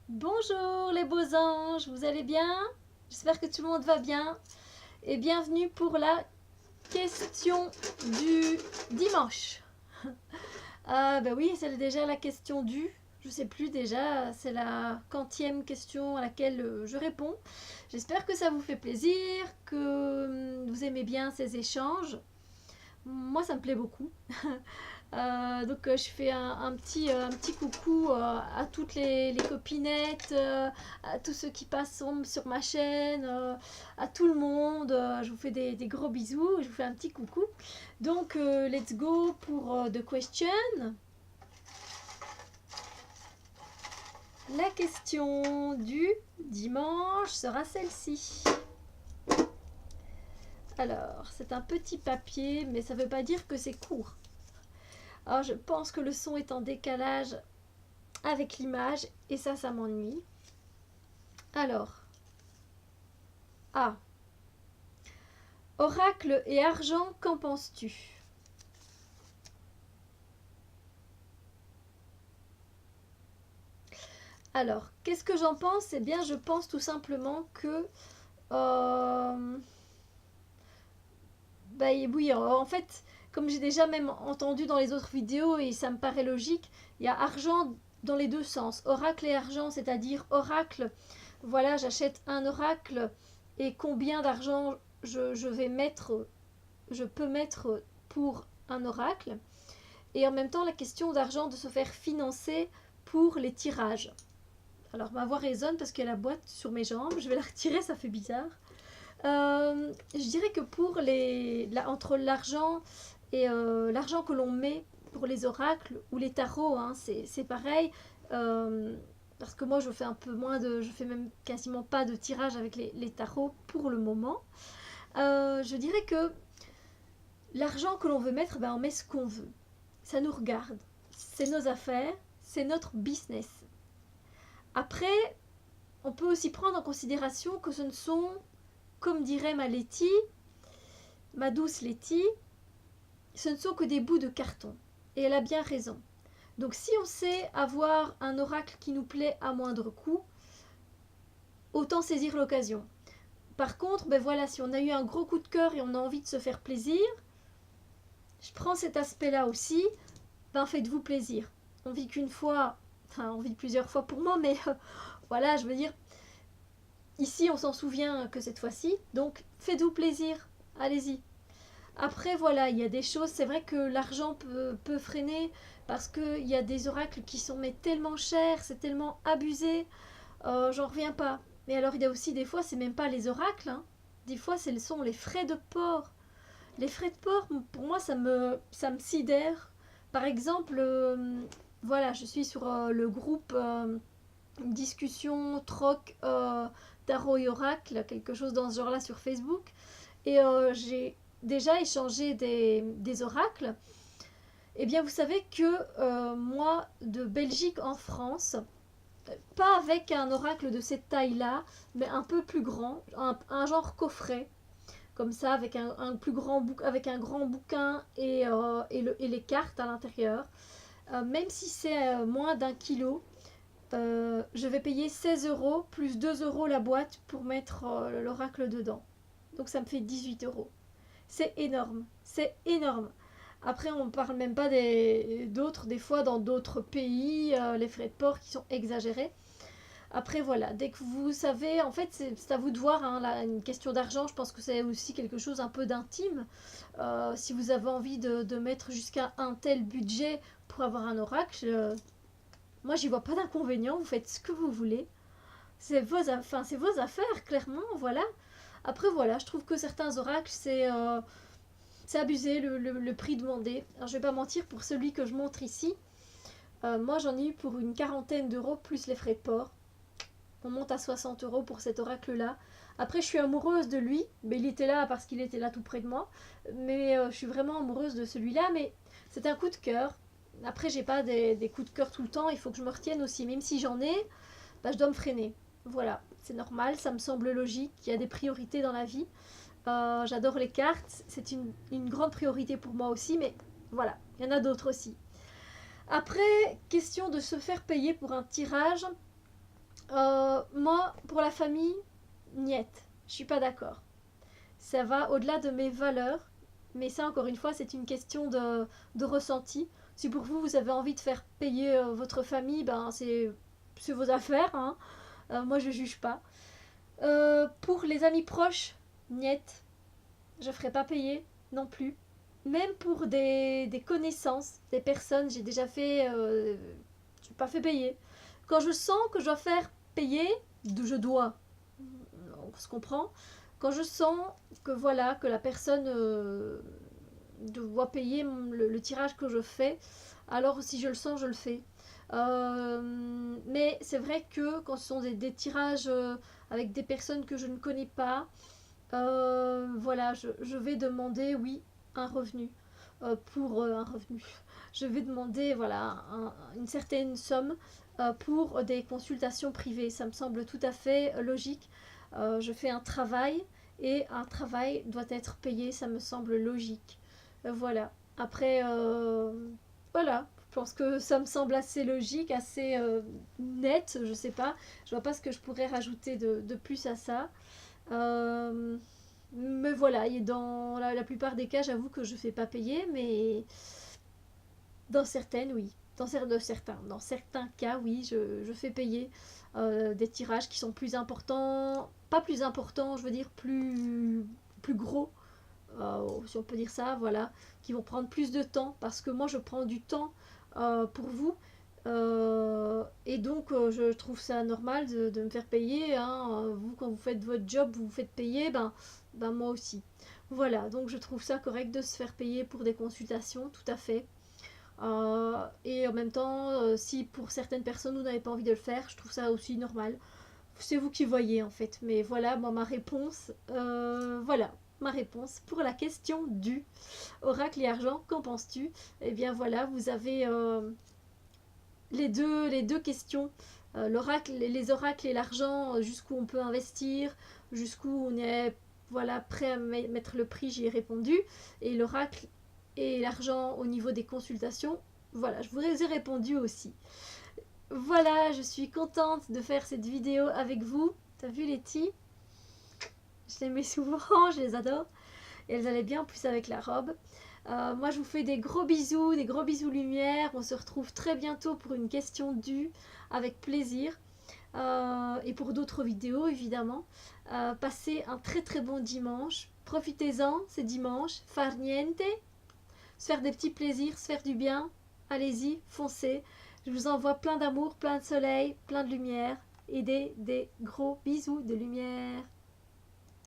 Bonjour les beaux anges, vous allez bien? J'espère que tout le monde va bien. Et bienvenue pour la question du dimanche. Ben oui, c'est déjà la question du. Je sais plus déjà, c'est la quantième question à laquelle je réponds. J'espère que ça vous fait plaisir, que vous aimez bien ces échanges. Moi, ça me plaît beaucoup. Donc je fais un petit coucou à toutes les copinettes, à tous ceux qui passent sur ma chaîne, à tout le monde. Je vous fais des gros bisous, je vous fais un petit coucou. Donc let's go pour the question. La question du dimanche sera celle-ci. Alors, c'est un petit papier, mais ça ne veut pas dire que c'est court. Alors, je pense que le son est en décalage avec l'image et ça m'ennuie. Alors, A. Oracle et argent, qu'en penses-tu? Alors, qu'est-ce que j'en pense? Eh bien, je pense tout simplement que... bah oui, en fait, comme j'ai déjà même entendu dans les autres vidéos et ça me paraît logique, il y a argent dans les deux sens. Oracle et argent, c'est-à-dire oracle, voilà, j'achète un oracle et combien d'argent je peux mettre pour un oracle. Et en même temps, la question d'argent de se faire financer pour les tirages. Alors ma voix résonne parce qu'il y a la boîte sur mes jambes. Je vais la retirer, ça fait bizarre. Je dirais que entre l'argent et l'argent que l'on met pour les oracles ou les tarots, hein, c'est pareil. Parce que moi, je fais un peu je fais même quasiment pas de tirage avec les tarots pour le moment. Je dirais que l'argent que l'on veut mettre, ben, on met ce qu'on veut. Ça nous regarde. C'est nos affaires, c'est notre business. Après, on peut aussi prendre en considération que ce ne sont, comme dirait ma douce Letty, ce ne sont que des bouts de carton. Et elle a bien raison. Donc si on sait avoir un oracle qui nous plaît à moindre coût, autant saisir l'occasion. Par contre, ben voilà, si on a eu un gros coup de cœur et on a envie de se faire plaisir, je prends cet aspect-là aussi, ben faites-vous plaisir. On vit qu'une fois, enfin on vit plusieurs fois pour moi, mais voilà, je veux dire, ici on s'en souvient que cette fois-ci, donc faites-vous plaisir, allez-y. Après voilà, il y a des choses, c'est vrai que l'argent peut freiner parce qu'il y a des oracles qui sont mais tellement chers, c'est tellement abusé, j'en reviens pas. Mais alors il y a aussi des fois, c'est même pas les oracles, hein. Des fois ce sont les frais de port. Les frais de port, pour moi, ça me sidère. Par exemple, voilà, je suis sur le groupe discussion, troc, tarot et oracle, quelque chose dans ce genre-là sur Facebook. Et j'ai déjà échangé des oracles. Eh bien, vous savez que moi, de Belgique en France, pas avec un oracle de cette taille-là, mais un peu plus grand, un genre coffret, comme ça, avec un plus grand avec un grand bouquin et les cartes à l'intérieur. Même si c'est moins d'1 kilo, je vais payer 16 € plus 2 € la boîte pour mettre l'oracle dedans. Donc ça me fait 18 €. C'est énorme, c'est énorme. Après, on ne parle même pas d'autres, des fois dans d'autres pays, les frais de port qui sont exagérés. Après, voilà, dès que vous savez, en fait, c'est à vous de voir, hein, là, une question d'argent, je pense que c'est aussi quelque chose un peu d'intime. Si vous avez envie de mettre jusqu'à un tel budget pour avoir un oracle, moi, j'y vois pas d'inconvénient, vous faites ce que vous voulez. C'est vos affaires, clairement, voilà. Après, voilà, je trouve que certains oracles, c'est abusé le prix demandé. Alors, je vais pas mentir, pour celui que je montre ici, moi, j'en ai eu pour une quarantaine d'euros plus les frais de port. On monte à 60 € pour cet oracle-là. Après, je suis amoureuse de lui. Mais il était là parce qu'il était là tout près de moi. Mais je suis vraiment amoureuse de celui-là. Mais c'est un coup de cœur. Après, j'ai pas des coups de cœur tout le temps. Il faut que je me retienne aussi. Même si j'en ai, bah, je dois me freiner. Voilà, c'est normal. Ça me semble logique. Il y a des priorités dans la vie. J'adore les cartes. C'est une grande priorité pour moi aussi. Mais voilà, il y en a d'autres aussi. Après, question de se faire payer pour un tirage. Moi, pour la famille, niet, je suis pas d'accord. Ça va au-delà de mes valeurs, mais ça, encore une fois, c'est une question de ressenti. Si pour vous, vous avez envie de faire payer votre famille, ben c'est vos affaires, hein. Moi, je juge pas. Pour les amis proches, niet, je ferai pas payer non plus. Même pour des connaissances, des personnes, j'ai déjà fait, je n'ai pas fait payer. Quand je sens que je dois faire payer, je dois, on se comprend. Quand je sens que voilà, que la personne doit payer le tirage que je fais, alors si je le sens, je le fais. Mais c'est vrai que quand ce sont des tirages avec des personnes que je ne connais pas, voilà, je vais demander, oui, un revenu. Pour un revenu. Je vais demander, voilà, une certaine somme pour des consultations privées. Ça me semble tout à fait logique. Je fais un travail et un travail doit être payé, ça me semble logique. Voilà. Après, voilà, je pense que ça me semble assez logique, assez net, je sais pas. Je vois pas ce que je pourrais rajouter de plus à ça. Euh, mais voilà, et dans la plupart des cas, j'avoue que je fais pas payer, mais dans certaines, oui. Dans certains cas, oui, je fais payer des tirages qui sont plus importants, pas plus importants, je veux dire plus gros, si on peut dire ça, voilà, qui vont prendre plus de temps, parce que moi je prends du temps pour vous, et donc je trouve ça normal de me faire payer, hein. Vous, quand vous faites votre job, vous vous faites payer, ben moi aussi. Voilà, donc je trouve ça correct de se faire payer pour des consultations, tout à fait. Et en même temps, si pour certaines personnes vous n'avez pas envie de le faire, je trouve ça aussi normal. C'est vous qui voyez en fait. Mais voilà, moi ma réponse, voilà, ma réponse pour la question du oracle et argent, qu'en penses-tu? Eh bien voilà, vous avez les deux questions. L'oracle, les oracles et l'argent, jusqu'où on peut investir, jusqu'où on est voilà, prêt à mettre le prix, j'y ai répondu. Et l'oracle et l'argent au niveau des consultations, voilà, je vous ai répondu aussi. Voilà, je suis contente de faire cette vidéo avec vous. T'as vu Letty? Je les mets souvent, je les adore. Et elles allaient bien en plus avec la robe. Moi, je vous fais des gros bisous lumière. On se retrouve très bientôt pour une question due, avec plaisir. Et pour d'autres vidéos, évidemment. Passez un très très bon dimanche. Profitez-en, c'est dimanche. Far niente. Se faire des petits plaisirs, se faire du bien. Allez-y, foncez. Je vous envoie plein d'amour, plein de soleil, plein de lumière. Et des gros bisous de lumière.